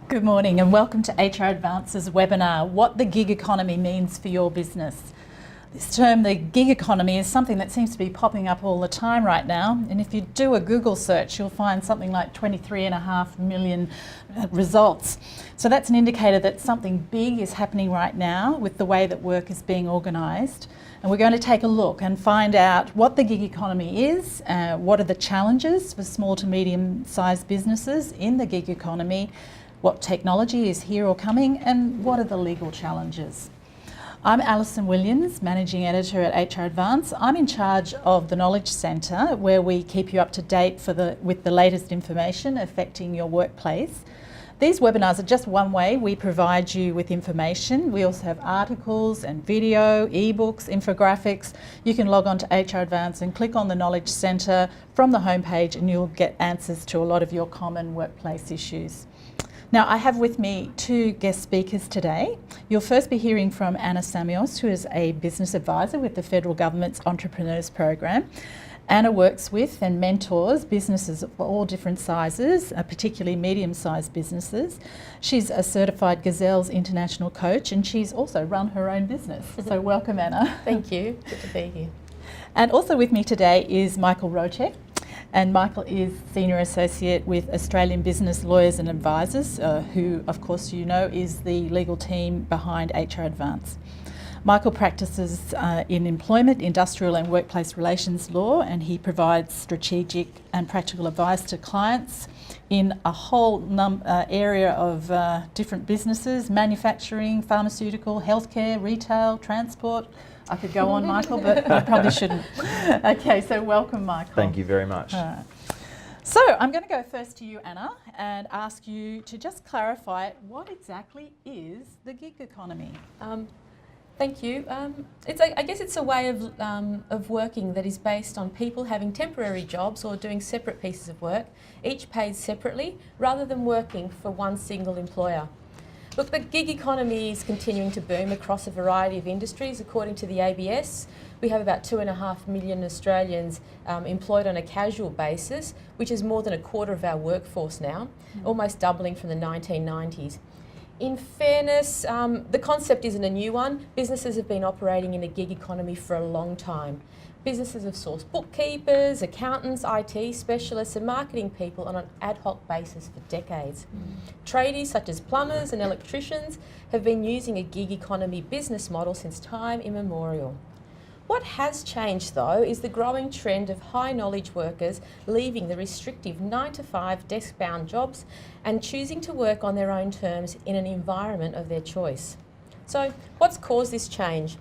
Good morning and welcome to HR Advance's webinar, What the Gig Economy Means for Your Business. This term, the gig economy, is something that seems to be popping up all the time right now, and if you do a Google search you'll find something like 23.5 million results. So that's an indicator that something big is happening right now with the way that work is being organised. And we're going to take a look and find out what the gig economy is, what are the challenges for small to medium sized businesses in the gig economy, what technology is here or coming, and what are the legal challenges. I'm Alison Williams, Managing Editor at HR Advance. I'm in charge of the Knowledge Centre, where we keep you up to date with the latest information affecting your workplace. These webinars are just one way we provide you with information. We also have articles and video, ebooks, infographics. You can log on to HR Advance and click on the Knowledge Centre from the homepage and you'll get answers to a lot of your common workplace issues. Now, I have with me two guest speakers today. You'll first be hearing from Anna Samios, who is a business advisor with the Federal Government's Entrepreneurs Program. Anna works with and mentors businesses of all different sizes, particularly medium-sized businesses. She's a certified Gazelles International coach and she's also run her own business. So welcome, Anna. Thank you. Good to be here. And also with me today is Michael Roucek. And Michael is Senior Associate with Australian Business Lawyers and Advisors, who, of course, you know, is the legal team behind HR Advance. Michael practices in employment, industrial and workplace relations law, and he provides strategic and practical advice to clients in a whole area of different businesses: manufacturing, pharmaceutical, healthcare, retail, transport. I could go on, Michael, but I probably shouldn't. Okay, so welcome, Michael. Thank you very much. So I'm going to go first to you, Anna, and ask you to just clarify what exactly is the gig economy? Thank you. I guess it's a way of working that is based on people having temporary jobs or doing separate pieces of work, each paid separately, rather than working for one single employer. Look, the gig economy is continuing to boom across a variety of industries. According to the ABS, we have about 2.5 million Australians employed on a casual basis, which is more than a quarter of our workforce now, almost doubling from the 1990s. In fairness, the concept isn't a new one. Businesses have been operating in a gig economy for a long time. Businesses have sourced bookkeepers, accountants, IT specialists and marketing people on an ad hoc basis for decades. Tradies such as plumbers and electricians have been using a gig economy business model since time immemorial. What has changed, though, is the growing trend of high knowledge workers leaving the restrictive 9-to-5 desk-bound jobs and choosing to work on their own terms in an environment of their choice. So, what's caused this change?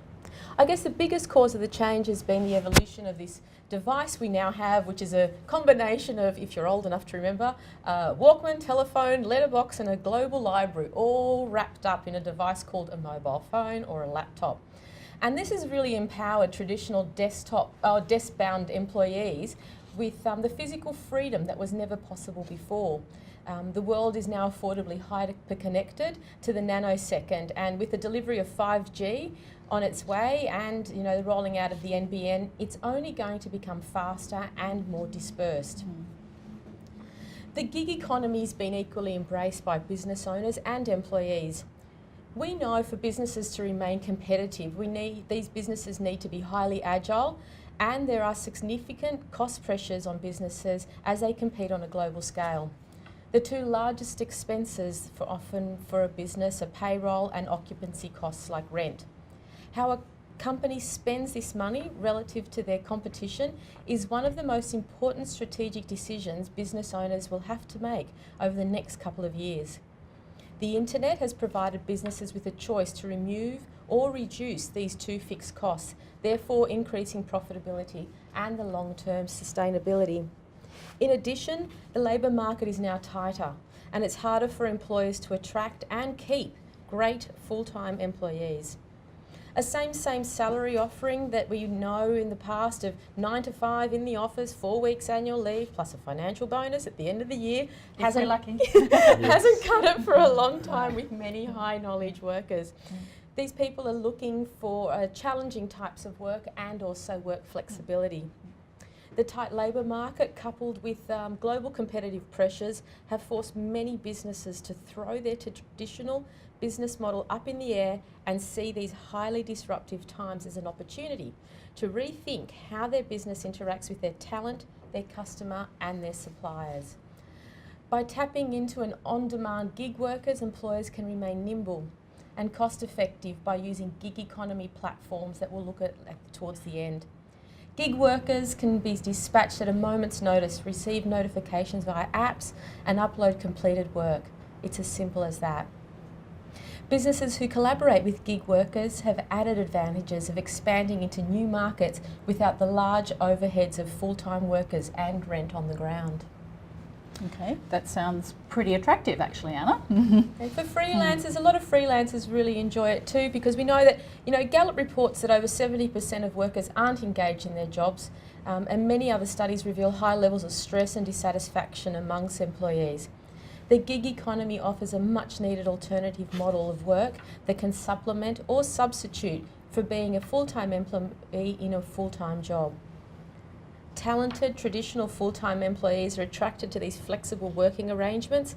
I guess the biggest cause of the change has been the evolution of this device we now have, which is a combination of, if you're old enough to remember, Walkman, telephone, letterbox and a global library, all wrapped up in a device called a mobile phone or a laptop. And this has really empowered traditional desk-bound employees with the physical freedom that was never possible before. The world is now affordably hyper-connected to the nanosecond, and with the delivery of 5G on its way and the rolling out of the NBN, it's only going to become faster and more dispersed. The gig economy has been equally embraced by business owners and employees. We know for businesses to remain competitive, these businesses need to be highly agile, and there are significant cost pressures on businesses as they compete on a global scale. The two largest expenses for a business are payroll and occupancy costs like rent. How a company spends this money relative to their competition is one of the most important strategic decisions business owners will have to make over the next couple of years. The internet has provided businesses with a choice to remove or reduce these two fixed costs, therefore increasing profitability and the long-term sustainability. In addition, the labour market is now tighter and it's harder for employers to attract and keep great full-time employees. A same salary offering that we know in the past of 9-to-5 in the office, 4 weeks annual leave plus a financial bonus at the end of the year hasn't cut it for a long time with many high knowledge workers. These people are looking for challenging types of work and also work flexibility. The tight labour market, coupled with global competitive pressures, have forced many businesses to throw their traditional business model up in the air and see these highly disruptive times as an opportunity to rethink how their business interacts with their talent, their customer and their suppliers. By tapping into an on-demand gig workers, employers can remain nimble and cost-effective by using gig economy platforms that we'll look at towards the end. Gig workers can be dispatched at a moment's notice, receive notifications via apps and upload completed work. It's as simple as that. Businesses who collaborate with gig workers have added advantages of expanding into new markets without the large overheads of full-time workers and rent on the ground. Okay, that sounds pretty attractive actually, Anna. And for freelancers, a lot of freelancers really enjoy it too, because we know that, Gallup reports that over 70% of workers aren't engaged in their jobs, and many other studies reveal high levels of stress and dissatisfaction amongst employees. The gig economy offers a much needed alternative model of work that can supplement or substitute for being a full-time employee in a full-time job. Talented traditional full-time employees are attracted to these flexible working arrangements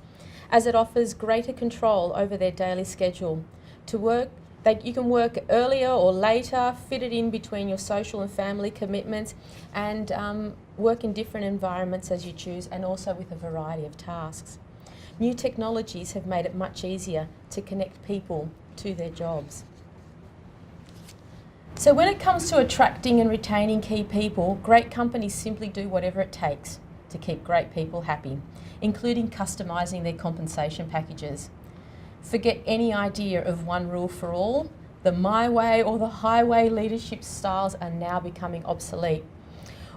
as it offers greater control over their daily schedule. You can work earlier or later, fit it in between your social and family commitments, and work in different environments as you choose, and also with a variety of tasks. New technologies have made it much easier to connect people to their jobs. So when it comes to attracting and retaining key people, great companies simply do whatever it takes to keep great people happy, including customising their compensation packages. Forget any idea of one rule for all. The my way or the highway leadership styles are now becoming obsolete.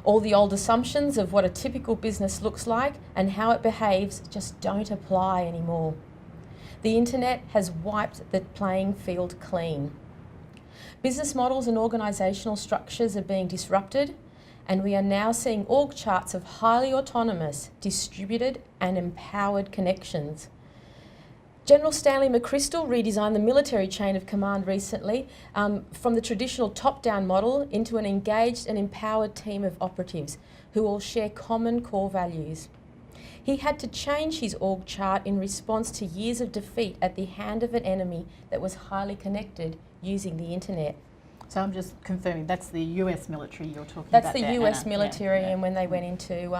All the old assumptions of what a typical business looks like and how it behaves just don't apply anymore. The internet has wiped the playing field clean. Business models and organisational structures are being disrupted, and we are now seeing org charts of highly autonomous, distributed and empowered connections. General Stanley McChrystal redesigned the military chain of command recently from the traditional top-down model into an engaged and empowered team of operatives who all share common core values. He had to change his org chart in response to years of defeat at the hand of an enemy that was highly connected using the internet. So I'm just confirming, that's the US military you're talking That's about the there, US Anna. military, Yeah. and when they went into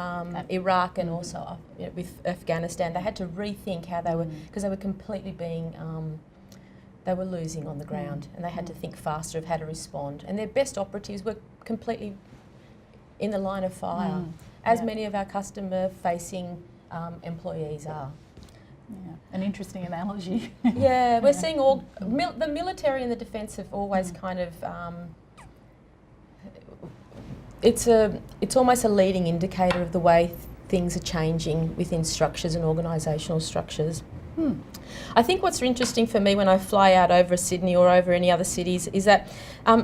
Iraq and also with Afghanistan, they had to rethink how they were, because they were completely being, they were losing on the ground, and they had to think faster of how to respond. And their best operatives were completely in the line of fire, as many of our customer-facing employees are. Yeah, an interesting analogy. Yeah, we're seeing the military and the defence have always kind of, it's almost a leading indicator of the way things are changing within structures and organisational structures. I think what's interesting for me when I fly out over Sydney or over any other cities is that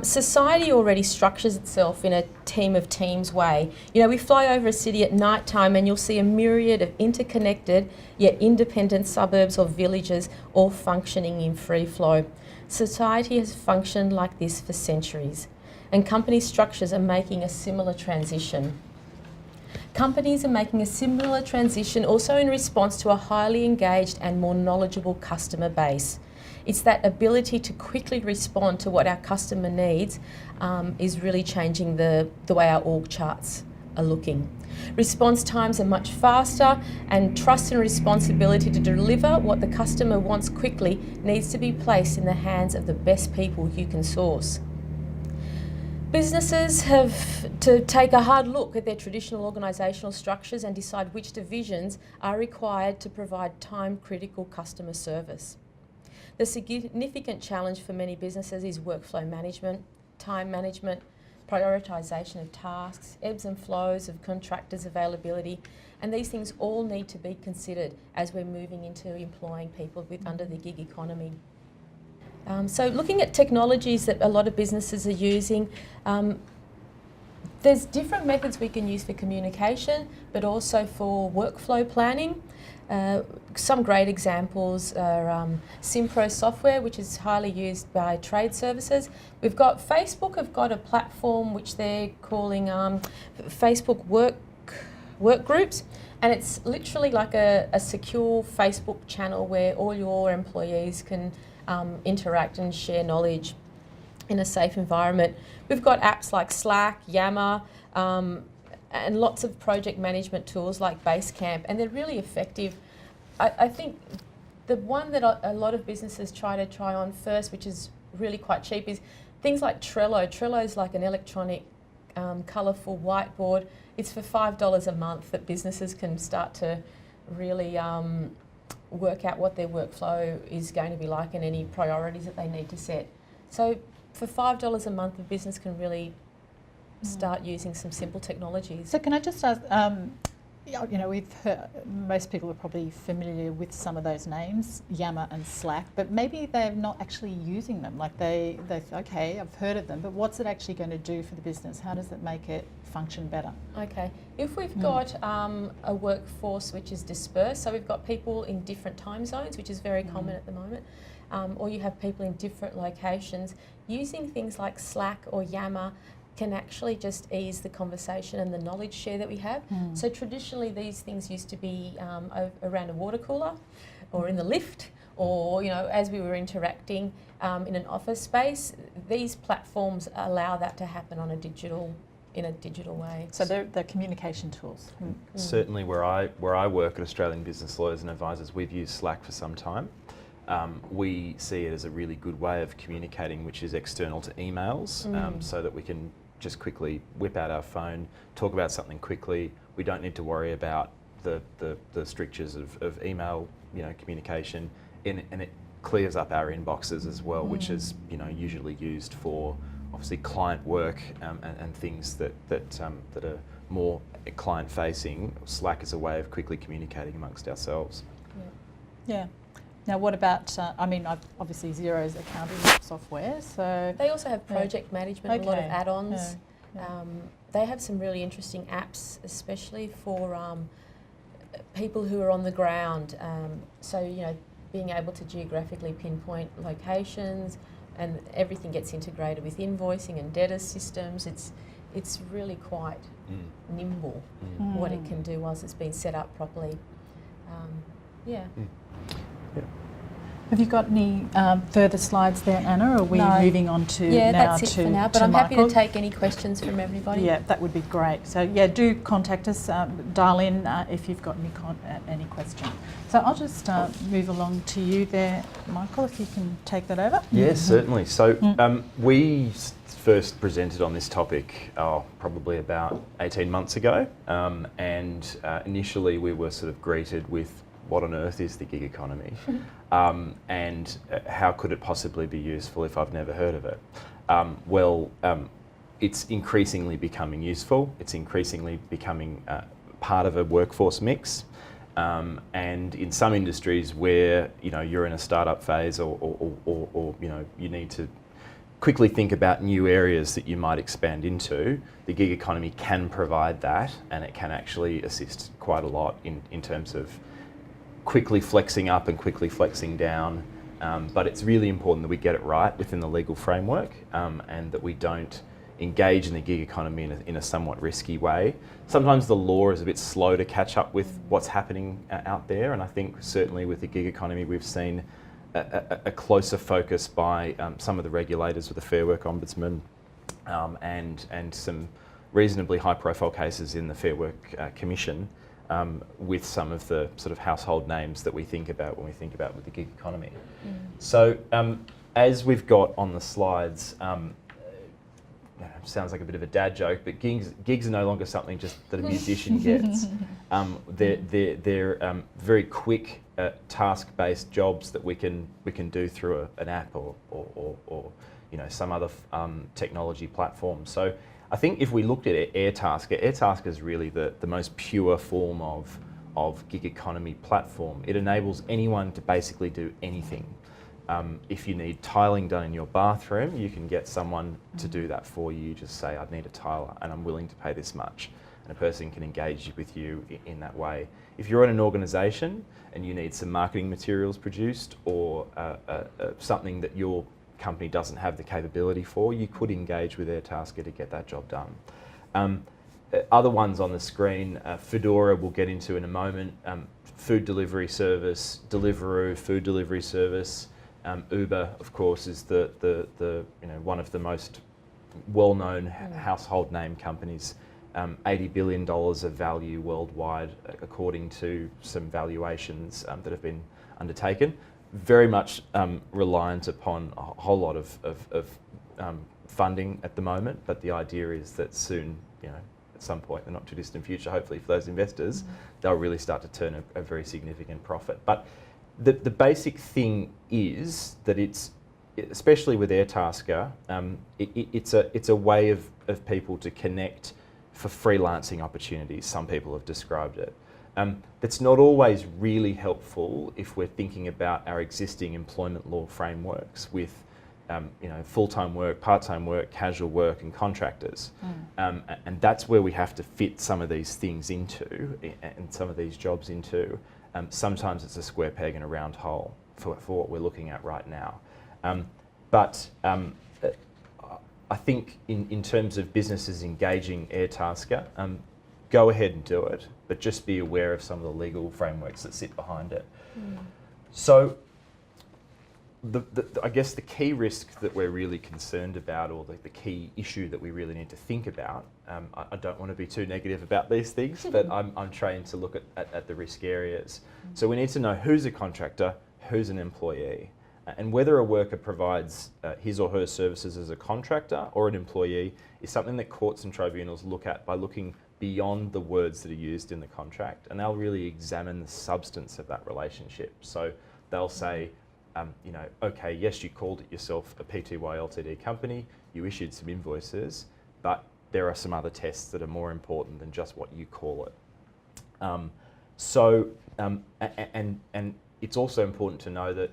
society already structures itself in a team of teams way. We fly over a city at night time and you'll see a myriad of interconnected yet independent suburbs or villages all functioning in free flow. Society has functioned like this for centuries, and company structures are making a similar transition. Companies are making a similar transition also in response to a highly engaged and more knowledgeable customer base. It's that ability to quickly respond to what our customer needs is really changing the way our org charts are looking. Response times are much faster, and trust and responsibility to deliver what the customer wants quickly needs to be placed in the hands of the best people you can source. Businesses have to take a hard look at their traditional organisational structures and decide which divisions are required to provide time-critical customer service. The significant challenge for many businesses is workflow management, time management, prioritisation of tasks, ebbs and flows of contractors' availability, and these things all need to be considered as we're moving into employing people under the gig economy. So looking at technologies that a lot of businesses are using, There's different methods we can use for communication, but also for workflow planning. Some great examples are Simpro software, which is highly used by trade services. We've got Facebook have got a platform which they're calling Facebook work groups, and it's literally like a secure Facebook channel where all your employees can interact and share knowledge in a safe environment. We've got apps like Slack, Yammer, and lots of project management tools like Basecamp, and they're really effective. I think the one that a lot of businesses try on first, which is really quite cheap, is things like Trello. Trello is like an electronic, colourful whiteboard. It's for $5 a month that businesses can start to really work out what their workflow is going to be like and any priorities that they need to set. So for $5 a month, a business can really start using some simple technologies. So can I just ask, you know, we've heard, most people are probably familiar with some of those names, Yammer and Slack, but maybe they're not actually using them. Like they okay, I've heard of them, but what's it actually going to do for the business? How does it make it function better? Okay, if we've got a workforce which is dispersed, so we've got people in different time zones, which is very common at the moment, or you have people in different locations, using things like Slack or Yammer can actually just ease the conversation and the knowledge share that we have. So traditionally these things used to be around a water cooler or in the lift, or, you know, as we were interacting in an office space. These platforms allow that to happen on in a digital way. So they're communication tools. Certainly where I work at Australian Business Lawyers and Advisors, we've used Slack for some time. We see it as a really good way of communicating, which is external to emails, so that we can just quickly whip out our phone, talk about something quickly. We don't need to worry about the strictures of email, you know, communication, and it clears up our inboxes as well, which is, you know, usually used for obviously client work and things that are more client facing. Slack is a way of quickly communicating amongst ourselves. Yeah. Now, what about, I mean, obviously Xero's accounting software, so... They also have project management, a lot of add-ons. Yeah. They have some really interesting apps, especially for people who are on the ground. So, you know, being able to geographically pinpoint locations, and everything gets integrated with invoicing and debtor systems. It's really quite nimble what it can do once it's been set up properly. Yeah. Have you got any further slides there, Anna, or are we moving on to now that's it for now, but I'm happy to take any questions from everybody. Yeah, that would be great. So yeah, do contact us, dial in if you've got any questions. So I'll just move along to you there, Michael, if you can take that over. Yes, certainly. So we first presented on this topic probably about 18 months ago, and initially we were sort of greeted with, what on earth is the gig economy? And how could it possibly be useful if I've never heard of it? It's increasingly becoming useful. It's increasingly becoming part of a workforce mix. And in some industries where, you know, you're in a startup phase or you know, you need to quickly think about new areas that you might expand into, the gig economy can provide that, and it can actually assist quite a lot in terms of quickly flexing up and quickly flexing down, but it's really important that we get it right within the legal framework, and that we don't engage in the gig economy in a somewhat risky way. Sometimes the law is a bit slow to catch up with what's happening out there, and I think certainly with the gig economy we've seen a closer focus by some of the regulators, with the Fair Work Ombudsman, and some reasonably high profile cases in the Fair Work Commission, with some of the sort of household names that we think about when we think about with the gig economy. So as we've got on the slides, sounds like a bit of a dad joke, but gigs are no longer something just that a musician gets. They're very quick task-based jobs that we can do through an app or you know, some other technology platform. So I think if we looked at Airtasker is really the most pure form of gig economy platform. It enables anyone to basically do anything. If you need tiling done in your bathroom, you can get someone to do that for you. You just say, I need a tiler and I'm willing to pay this much. And a person can engage with you in that way. If you're in an organisation and you need some marketing materials produced or something that your company doesn't have the capability for, you could engage with Airtasker to get that job done. Other ones on the screen, Foodora we'll get into in a moment, food delivery service, Deliveroo, food delivery service. Uber, of course, is the one of the most well-known household name companies. $80 billion of value worldwide, according to some valuations that have been undertaken. Very much reliant upon a whole lot of funding at the moment, but the idea is that soon, at some point in the not too distant future, hopefully for those investors, they'll really start to turn a very significant profit. But the basic thing is that it's, especially with Airtasker, it's a way of people to connect for freelancing opportunities. Some people have described it. That's not always really helpful if we're thinking about our existing employment law frameworks with full-time work, part-time work, casual work and contractors. And that's where we have to fit some of these things into and some of these jobs into. Sometimes it's a square peg in a round hole for what we're looking at right now. But I think in terms of businesses engaging Airtasker, go ahead and do it, but just be aware of some of the legal frameworks that sit behind it. So I guess the key risk that we're really concerned about, or the key issue that we really need to think about, I don't want to be too negative about these things, but I'm trying to look at the risk areas. So we need to know who's a contractor, who's an employee, and whether a worker provides his or her services as a contractor or an employee is something that courts and tribunals look at by looking beyond the words that are used in the contract, and they'll really examine the substance of that relationship. So they'll say, okay, yes, you called it yourself a Pty Ltd company, you issued some invoices, but there are some other tests that are more important than just what you call it. And it's also important to know that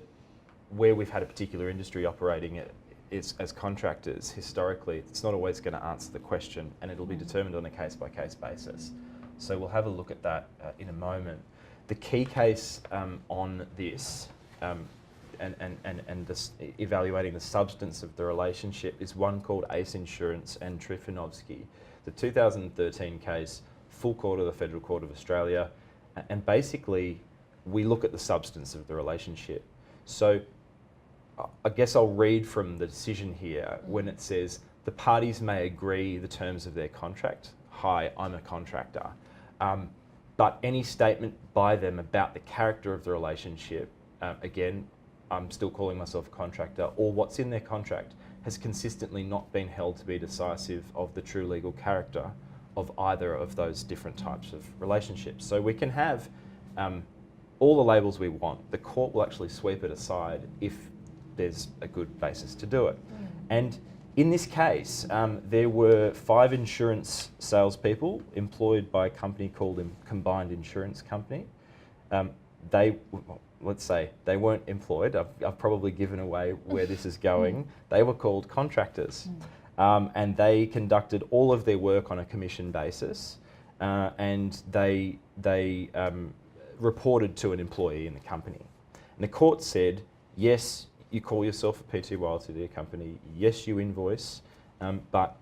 where we've had a particular industry operating as contractors, historically, it's not always going to answer the question, and it'll be determined on a case-by-case basis. So we'll have a look at that in a moment. The key case on this, and this, evaluating the substance of the relationship, is one called Ace Insurance and Trifanovsky. The 2013 case, full court of the Federal Court of Australia, and basically we look at the substance of the relationship. So I guess I'll read from the decision here when it says, the parties may agree the terms of their contract. Hi, I'm a contractor. But any statement by them about the character of the relationship, again, I'm still calling myself a contractor, or what's in their contract, has consistently not been held to be decisive of the true legal character of either of those different types of relationships. So we can have all the labels we want. The court will actually sweep it aside if there's a good basis to do it. And in this case, there were 5 insurance salespeople employed by a company called Combined Insurance Company. Let's say they weren't employed. I've probably given away where this is going. They were called contractors. And they conducted all of their work on a commission basis, and they reported to an employee in the company. And the court said, yes, you call yourself a Pty Ltd company, yes, you invoice, but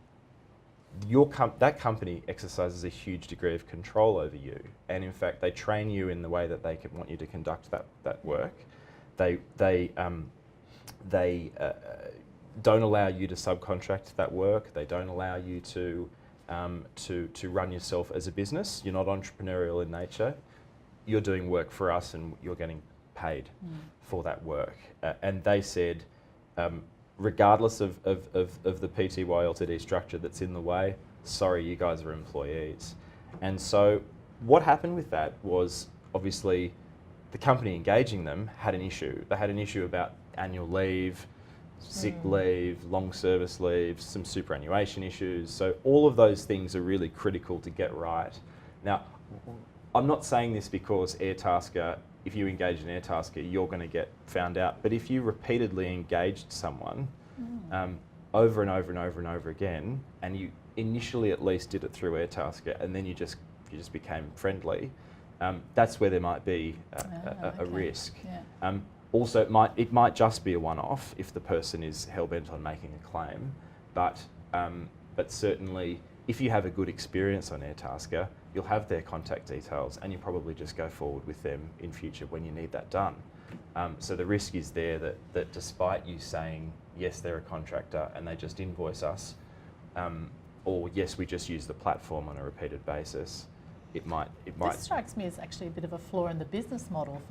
that company exercises a huge degree of control over you, and in fact they train you in the way that they want you to conduct that work. They don't allow you to subcontract that work. They don't allow you to run yourself as a business. You're not entrepreneurial in nature. You're doing work for us, and you're getting paid for that work. And they said, regardless of the Pty Ltd structure that's in the way, sorry, you guys are employees. And so what happened with that was, obviously, the company engaging them had an issue. They had an issue about annual leave, sick leave, long service leave, some superannuation issues. So all of those things are really critical to get right. Now, I'm not saying this because Airtasker if you engage an Airtasker, you're going to get found out. But if you repeatedly engaged someone over and over and over and over again, and you initially at least did it through Airtasker, and then you just became friendly, that's where there might be a risk. Yeah. Also, it might just be a one-off if the person is hell-bent on making a claim, but certainly if you have a good experience on Airtasker, you'll have their contact details, and you probably just go forward with them in future when you need that done. So the risk is there that despite you saying yes, they're a contractor and they just invoice us, or yes, we just use the platform on a repeated basis, it might. This strikes me as actually a bit of a flaw in the business model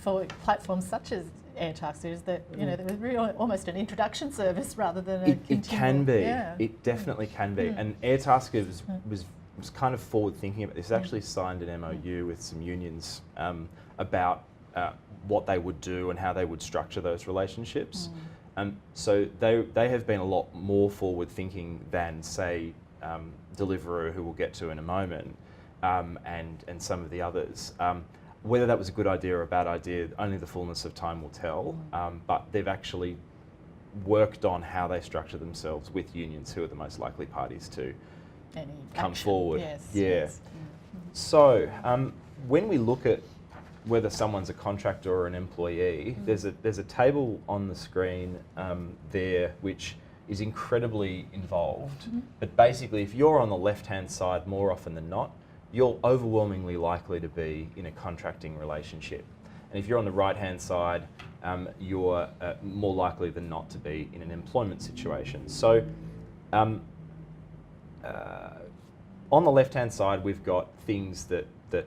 for platforms such as Airtasker, is that there was really almost an introduction service rather than a It can be. Yeah. It definitely can be. And Airtasker was kind of forward thinking about this. Actually signed an MOU with some unions about what they would do and how they would structure those relationships. So they have been a lot more forward thinking than, say, Deliveroo, who we'll get to in a moment, and some of the others. Whether that was a good idea or a bad idea, only the fullness of time will tell. But they've actually worked on how they structure themselves with unions, who are the most likely parties to come forward. Yes, yeah. yes. So when we look at whether someone's a contractor or an employee, there's a table on the screen there which is incredibly involved. But basically, if you're on the left-hand side more often than not, you're overwhelmingly likely to be in a contracting relationship. And if you're on the right-hand side, you're more likely than not to be in an employment situation. So on the left-hand side, we've got things that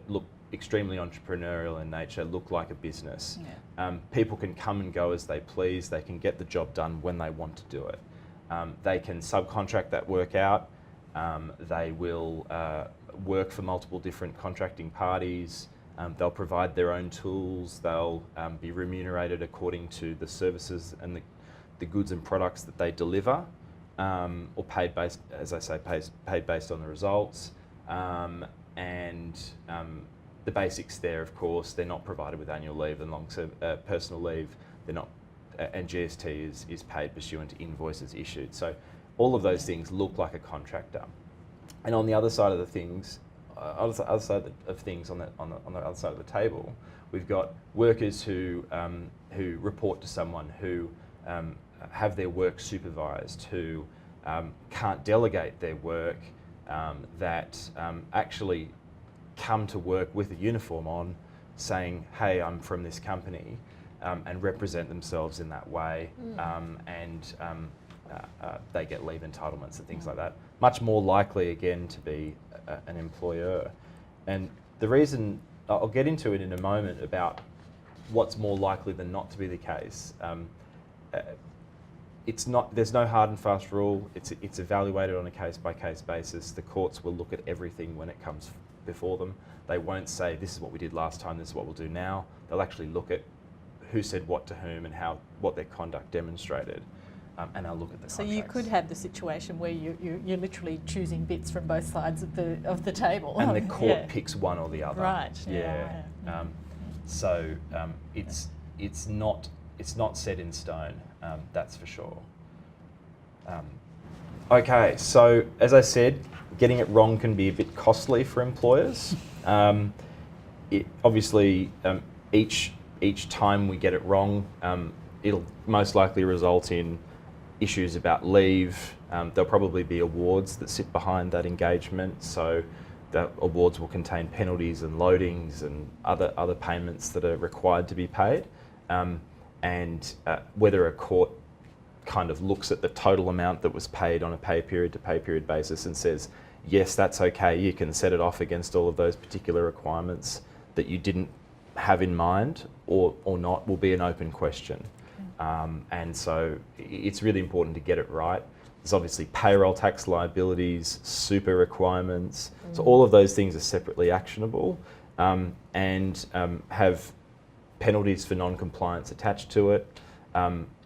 look extremely entrepreneurial in nature, look like a business. Yeah. People can come and go as they please. They can get the job done when they want to do it. They can subcontract that work out. They will work for multiple different contracting parties. They'll provide their own tools. They'll be remunerated according to the services and the goods and products that they deliver, or paid based, as I say, paid based on the results. And the basics there, of course, they're not provided with annual leave and personal leave. They're not, and GST is paid pursuant to invoices issued. So all of those things look like a contractor. And on the other side of the things, on the other side of things on the other side of the table, we've got workers who report to someone, who have their work supervised, who can't delegate their work, that actually come to work with a uniform on, saying, "Hey, I'm from this company," and represent themselves in that way, and they get leave entitlements and things like that. Much more likely, again, to be an employer. And the reason, I'll get into it in a moment about what's more likely than not to be the case. It's not. There's no hard and fast rule. It's evaluated on a case-by-case basis. The courts will look at everything when it comes before them. They won't say, this is what we did last time, this is what we'll do now. They'll actually look at who said what to whom and what their conduct demonstrated. And I'll look at the So you could have the situation where you're literally choosing bits from both sides of the table. And the court picks one or the other. Right. Yeah. So it's not set in stone. That's for sure. Okay. So as I said, getting it wrong can be a bit costly for employers. Obviously, each time we get it wrong, it'll most likely result in issues about leave. There'll probably be awards that sit behind that engagement. So the awards will contain penalties and loadings and other payments that are required to be paid. And whether a court kind of looks at the total amount that was paid on a pay period to pay period basis and says, yes, that's okay, you can set it off against all of those particular requirements that you didn't have in mind or not, will be an open question. And so it's really important to get it right. There's obviously payroll tax liabilities, super requirements. So all of those things are separately actionable and have penalties for non-compliance attached to it.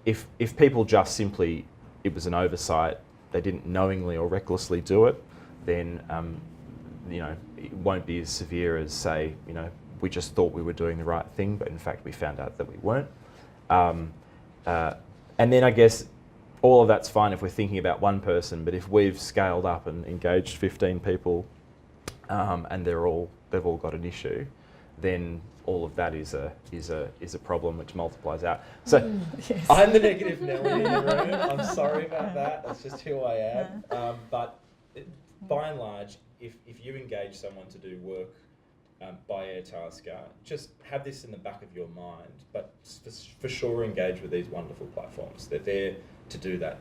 If people just simply, it was an oversight, they didn't knowingly or recklessly do it, then it won't be as severe as, say, we just thought we were doing the right thing, but in fact we found out that we weren't. And then I guess all of that's fine if we're thinking about one person, but if we've scaled up and engaged 15 people and they've all got an issue, then all of that is a problem which multiplies out. So Yes. I'm the negative Nelly in the room. I'm sorry about that. That's just who I am. But by and large, if you engage someone to do work by Airtasker, just have this in the back of your mind, but for sure engage with these wonderful platforms. They're there to do that,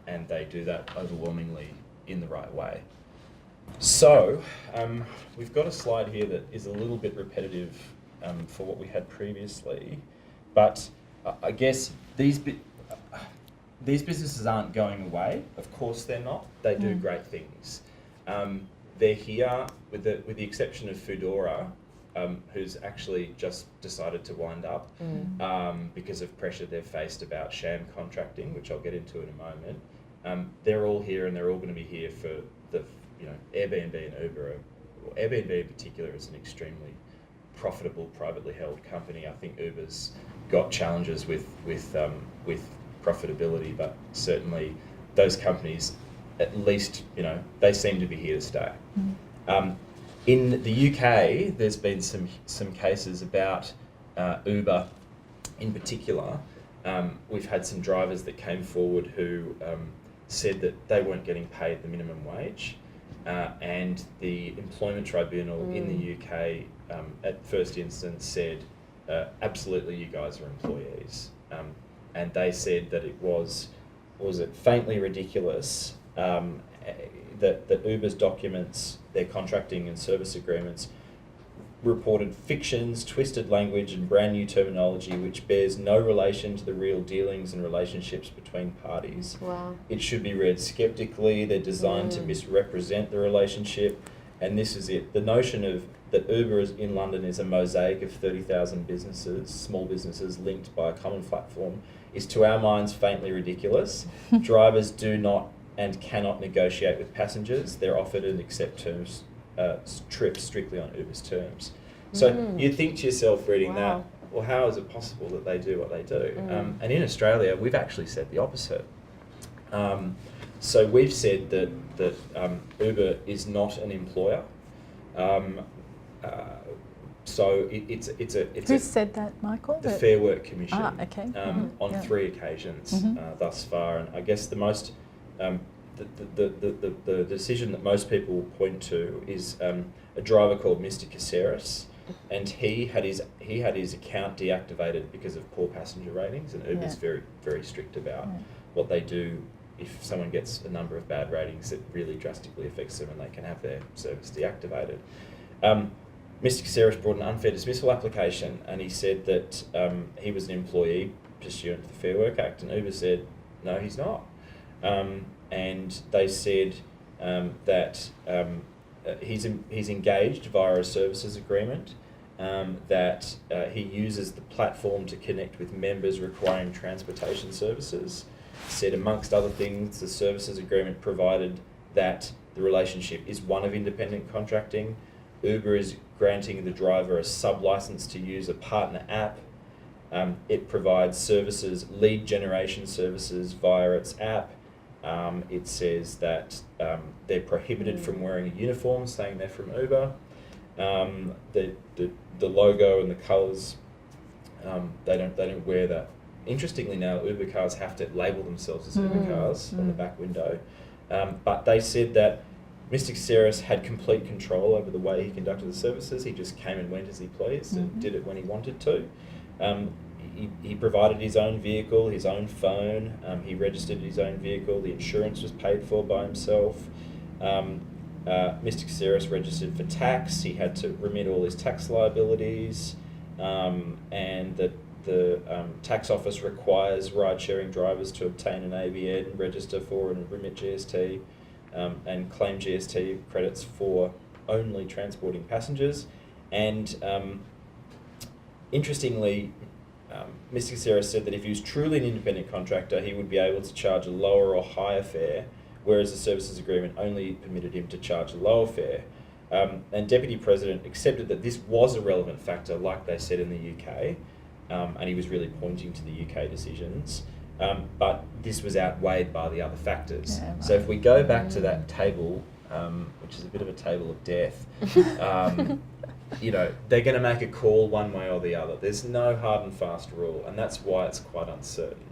and they do that overwhelmingly in the right way. So we've got a slide here that is a little bit repetitive for what we had previously, but I guess these businesses aren't going away. Of course they're not. They do great things. They're here, with the exception of Foodora, who's actually just decided to wind up because of pressure they've faced about sham contracting, which I'll get into in a moment. They're all here, and they're all going to be here for the Airbnb and Uber. Airbnb in particular is an extremely profitable, privately held company. I think Uber's got challenges with profitability, but certainly those companies, at least, they seem to be here to stay. In the UK, there's been some cases about Uber in particular. We've had some drivers that came forward who said that they weren't getting paid the minimum wage, and the Employment Tribunal in the UK at first instance said, absolutely, you guys are employees. And they said that it was faintly ridiculous that Uber's documents, their contracting and service agreements, reported fictions, twisted language and brand new terminology which bears no relation to the real dealings and relationships between parties. Wow. It should be read skeptically. They're designed to misrepresent the relationship, and this is it. The notion that Uber in London is a mosaic of 30,000 businesses, small businesses linked by a common platform, is to our minds faintly ridiculous. Drivers do not and cannot negotiate with passengers. They're offered and accept trips strictly on Uber's terms. So you think to yourself reading that, well, how is it possible that they do what they do? And in Australia, we've actually said the opposite. So we've said that Uber is not an employer. So Who said that, Michael? The Fair Work Commission. Okay. On 3 occasions thus far, and I guess the most the decision that most people point to is a driver called Mr. Caceres, and he had his account deactivated because of poor passenger ratings, and Uber's very, very strict about what they do if someone gets a number of bad ratings. It really drastically affects them, and they can have their service deactivated. Mr. Caceres brought an unfair dismissal application, and he said that he was an employee pursuant to the Fair Work Act, and Uber said, no, he's not. And they said that he's engaged via a services agreement, that he uses the platform to connect with members requiring transportation services. Said, amongst other things, the services agreement provided that the relationship is one of independent contracting. Uber is granting the driver a sub-license to use a partner app. It provides services, lead generation services via its app. It says that they're prohibited from wearing a uniform, saying they're from Uber. The logo and the colours, they don't wear that. Interestingly, now Uber cars have to label themselves as Uber cars on the back window. But they said that Mr. Caceres had complete control over the way he conducted the services. He just came and went as he pleased and did it when he wanted to. He provided his own vehicle, his own phone. He registered his own vehicle. The insurance was paid for by himself. Mr. Caceres registered for tax. He had to remit all his tax liabilities, and the tax office requires ride-sharing drivers to obtain an ABN, register for and remit GST, and claim GST credits for only transporting passengers. And interestingly, Mr. Caceres said that if he was truly an independent contractor, he would be able to charge a lower or higher fare, whereas the services agreement only permitted him to charge a lower fare. And Deputy President accepted that this was a relevant factor, like they said in the UK, and he was really pointing to the UK decisions. But this was outweighed by the other factors. Yeah, right. So if we go back to that table, which is a bit of a table of death, you know, they're going to make a call one way or the other. There's no hard and fast rule, and that's why it's quite uncertain.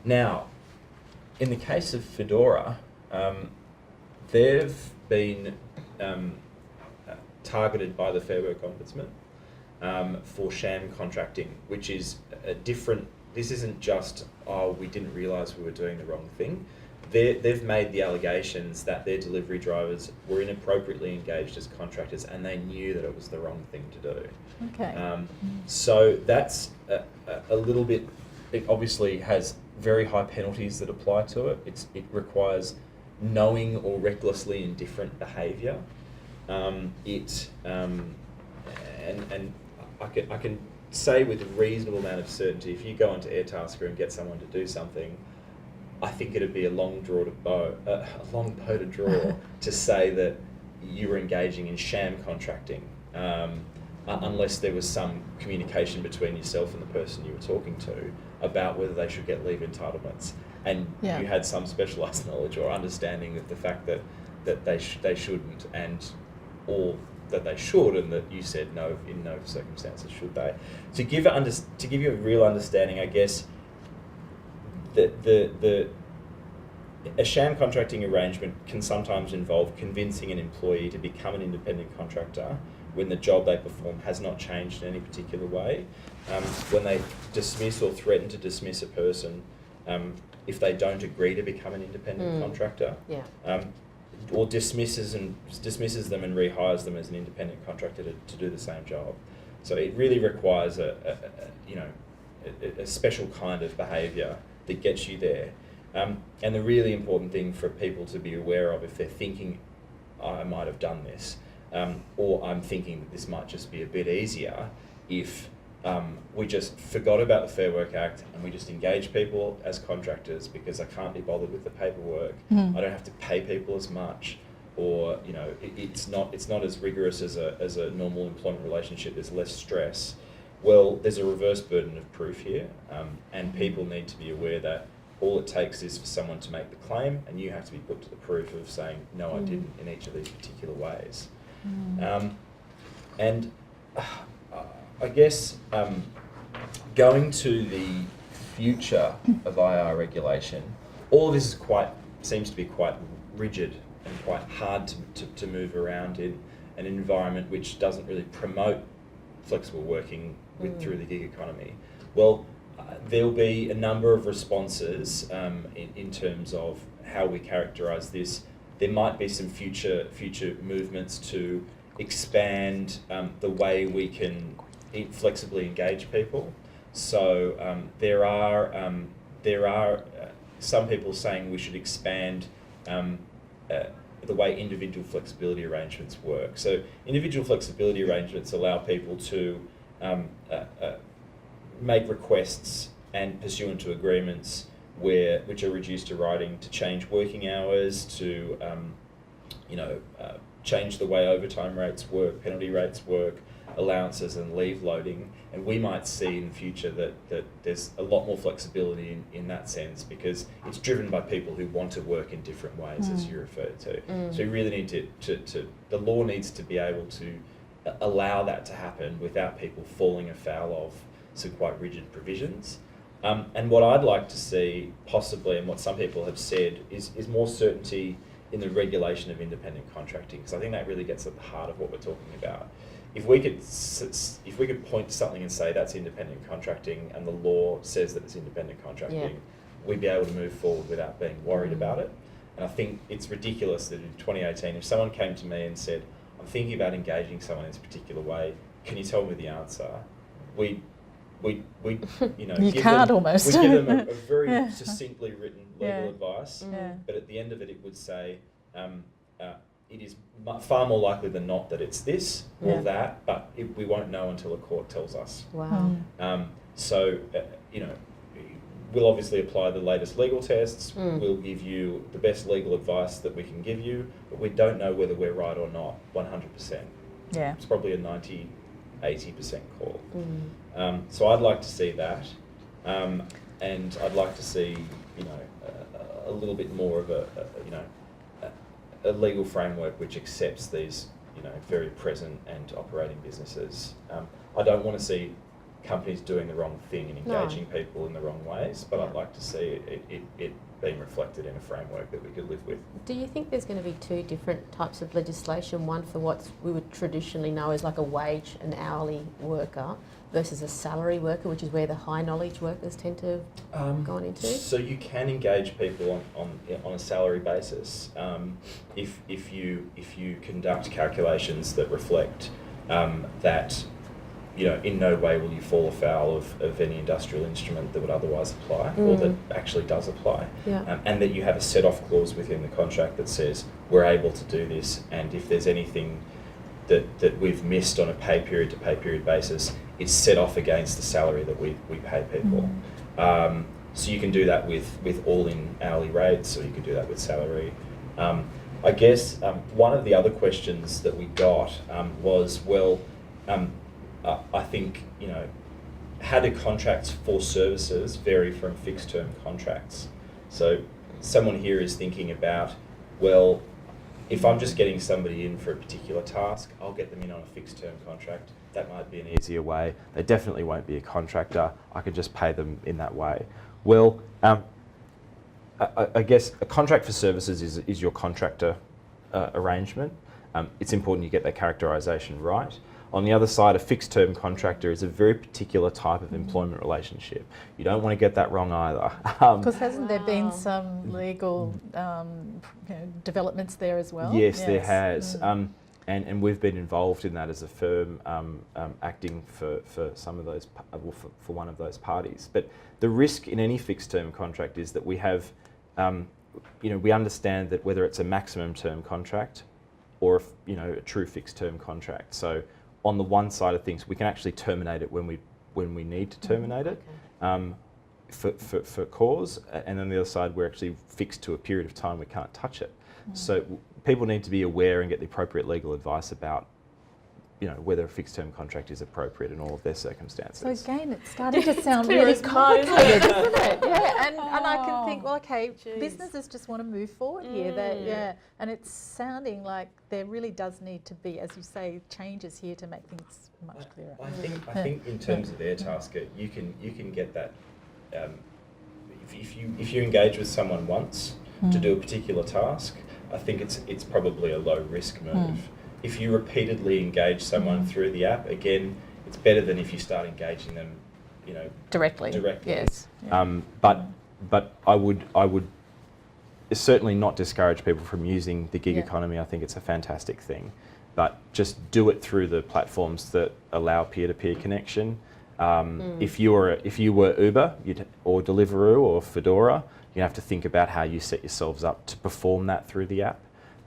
Now, in the case of Fedora, they've been targeted by the Fair Work Ombudsman for sham contracting, which is a different. This isn't just, oh, we didn't realise we were doing the wrong thing. They've made the allegations that their delivery drivers were inappropriately engaged as contractors, and they knew that it was the wrong thing to do. Okay. So that's a little bit. It obviously has very high penalties that apply to it. It requires knowing or recklessly indifferent behaviour. And I can say with a reasonable amount of certainty, if you go onto Airtasker and get someone to do something, I think it'd be a long bow to draw to say that you were engaging in sham contracting, unless there was some communication between yourself and the person you were talking to about whether they should get leave entitlements, and you had some specialised knowledge or understanding of the fact that they shouldn't, or that they should, and that you said no, in no circumstances should they. To give you a real understanding, I guess, a sham contracting arrangement can sometimes involve convincing an employee to become an independent contractor when the job they perform has not changed in any particular way. When they dismiss or threaten to dismiss a person if they don't agree to become an independent contractor, or dismisses them and rehires them as an independent contractor to do the same job. So it really requires a special kind of behaviour that gets you there. And the really important thing for people to be aware of, if they're thinking, I might have done this, or I'm thinking that this might just be a bit easier if we just forgot about the Fair Work Act and we just engage people as contractors because I can't be bothered with the paperwork. I don't have to pay people as much, or it's not as rigorous as a normal employment relationship. There's less stress. Well, there's a reverse burden of proof here, and people need to be aware that all it takes is for someone to make the claim, and you have to be put to the proof of saying, no, I didn't, in each of these particular ways. And I guess going to the future of IR regulation, all of this seems to be quite rigid and quite hard to move around in an environment which doesn't really promote flexible working through the gig economy. Well, there'll be a number of responses in terms of how we characterise this. There might be some future movements to expand the way we can flexibly engage people. So there are some people saying we should expand the way individual flexibility arrangements work. So individual flexibility arrangements allow people to make requests and pursuant to agreements which are reduced to writing, to change working hours, to change the way overtime rates work, penalty rates work, allowances and leave loading. And we might see in the future that there's a lot more flexibility in that sense, because it's driven by people who want to work in different ways, as you referred to. So you really need to the law needs to be able to allow that to happen without people falling afoul of some quite rigid provisions. And what I'd like to see, possibly, and what some people have said, is more certainty in the regulation of independent contracting, because I think that really gets at the heart of what we're talking about. If we could point to something and say that's independent contracting, and the law says that it's independent contracting, we'd be able to move forward without being worried about it. And I think it's ridiculous that in 2018, if someone came to me and said, I'm thinking about engaging someone in this particular way, can you tell me the answer? We you can't almost. We give them a very succinctly written legal advice, but at the end of it, it would say it is far more likely than not that it's this or that, but we won't know until a court tells us. Wow. So we'll obviously apply the latest legal tests. We'll give you the best legal advice that we can give you, but we don't know whether we're right or not 100%. Yeah. It's probably a 90-80% call. So I'd like to see that, and I'd like to see, you know, a little bit more of a legal framework which accepts these, you know, very present and operating businesses. I don't want to see companies doing the wrong thing and engaging people in the wrong ways, but I'd like to see it being reflected in a framework that we could live with. Do you think there's going to be two different types of legislation, one for what we would traditionally know as like a wage, an hourly worker, versus a salary worker, which is where the high knowledge workers tend to have gone into? So you can engage people on a salary basis if you conduct calculations that reflect that, you know, in no way will you fall afoul of any industrial instrument that would otherwise apply or that actually does apply. And that you have a set-off clause within the contract that says we're able to do this, and if there's anything that we've missed on a pay period to pay period basis, it's set off against the salary that we pay people. So you can do that with all-in hourly rates, or you could do that with salary. I guess one of the other questions that we got was, well, I think, you know, how do contracts for services vary from fixed term contracts? So someone here is thinking about, well, if I'm just getting somebody in for a particular task, I'll get them in on a fixed term contract. That might be an easier way. They definitely won't be a contractor. I could just pay them in that way. Well, I guess a contract for services is your contractor arrangement. It's important you get that characterisation right. On the other side, a fixed-term contractor is a very particular type of employment relationship. You don't want to get that wrong either. Because hasn't there been some legal developments there as well? Yes, there has. And we've been involved in that as a firm, acting for some of those, for one of those parties. But the risk in any fixed-term contract is that we have, we understand that whether it's a maximum term contract or a true fixed-term contract. So on the one side of things, we can actually terminate it when we need to terminate it for cause, and on the other side, we're actually fixed to a period of time we can't touch it. So people need to be aware and get the appropriate legal advice about, whether a fixed-term contract is appropriate in all of their circumstances. So again, it's starting to sound really complicated, isn't it? Yeah, and I can think, well, okay, businesses just want to move forward here. And it's sounding like there really does need to be, as you say, changes here to make things much clearer. I think in terms of Airtasker, you can get that if you engage with someone once to do a particular task. I think it's probably a low risk move. If you repeatedly engage someone through the app, again, it's better than if you start engaging them, directly. Yes. But I would certainly not discourage people from using the gig economy. I think it's a fantastic thing, but just do it through the platforms that allow peer-to-peer connection. If you were Uber or Deliveroo or Fedora, you have to think about how you set yourselves up to perform that through the app.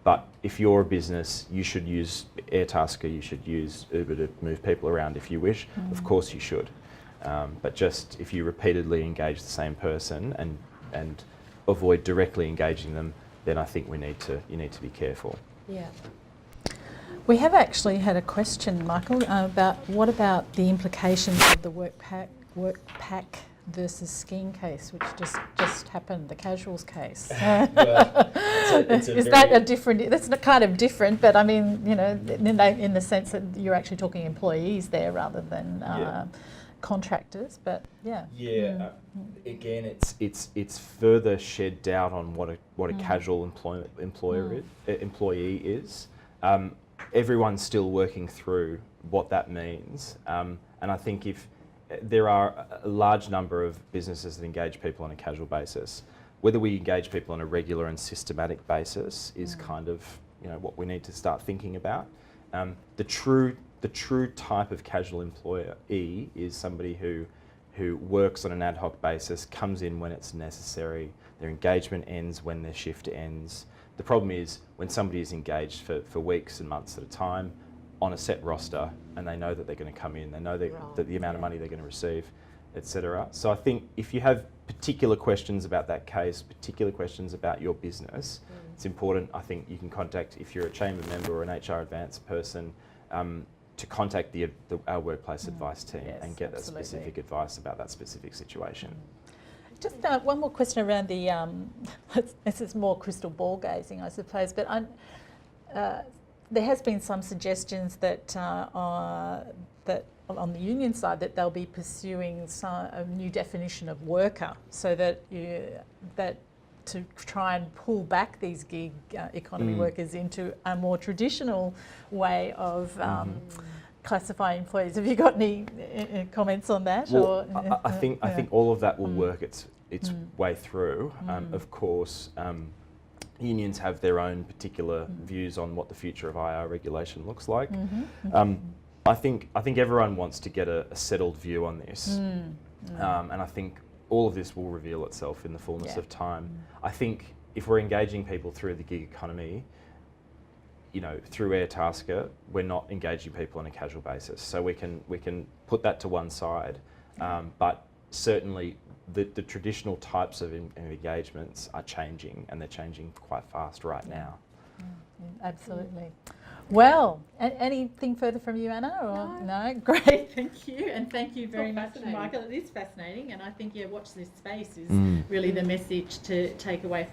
But if you're a business, you should use Airtasker, you should use Uber to move people around if you wish. Of course you should. But just if you repeatedly engage the same person and avoid directly engaging them, then I think you need to be careful. Yeah. We have actually had a question, Michael, about what about the implications of the work pack versus scheme case, which just happened, the casuals case. Is that a different? That's kind of different, but I mean, in the sense that you're actually talking employees there rather than contractors. But again, it's further shed doubt on what a casual employee is. Everyone's still working through what that means, and I think if there are a large number of businesses that engage people on a casual basis, whether we engage people on a regular and systematic basis is kind of what we need to start thinking about. The true type of casual employee is somebody who works on an ad hoc basis, comes in when it's necessary, their engagement ends when their shift ends. The problem is when somebody is engaged for weeks and months at a time on a set roster, and they know that they're going to come in, they know that the amount of money they're going to receive, etc. So I think if you have particular questions about that case, particular questions about your business, it's important, I think you can contact, if you're a chamber member or an HR advance person, to contact our workplace advice team and get that specific advice about that specific situation. Just one more question around the, this is more crystal ball gazing, I suppose, but there has been some suggestions that that on the union side that they'll be pursuing a new definition of worker, so that to try and pull back these gig economy workers into a more traditional way of classifying employees. Have you got any comments on that? Well, I think all of that will work its way through. Of course, unions have their own particular views on what the future of IR regulation looks like. I think everyone wants to get a settled view on this, and I think all of this will reveal itself in the fullness of time. I think if we're engaging people through the gig economy, through Airtasker, we're not engaging people on a casual basis. So we can put that to one side, but certainly the traditional types of engagements are changing, and they're changing quite fast right now. Absolutely. Well, anything further from you, Anna? Or no? Great, thank you. And thank you very much, Michael. It is fascinating, and I think, watch this space is really the message to take away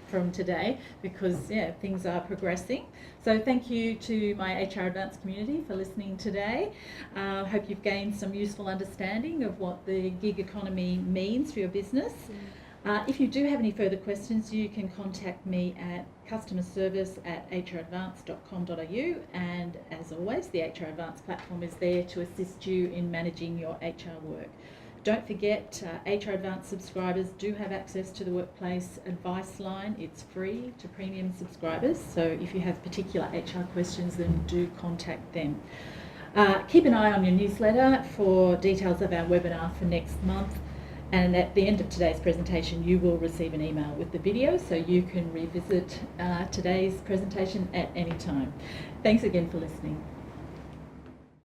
from today, because, things are progressing. So thank you to my HR Advance community for listening today. Hope you've gained some useful understanding of what the gig economy means for your business. If you do have any further questions, you can contact me at customerservice@hradvance.com.au, and as always, the HR Advance platform is there to assist you in managing your HR work. Don't forget, HR Advance subscribers do have access to the workplace advice line. It's free to premium subscribers, so if you have particular HR questions, then do contact them. Keep an eye on your newsletter for details of our webinar for next month. And at the end of today's presentation, you will receive an email with the video, so you can revisit today's presentation at any time. Thanks again for listening.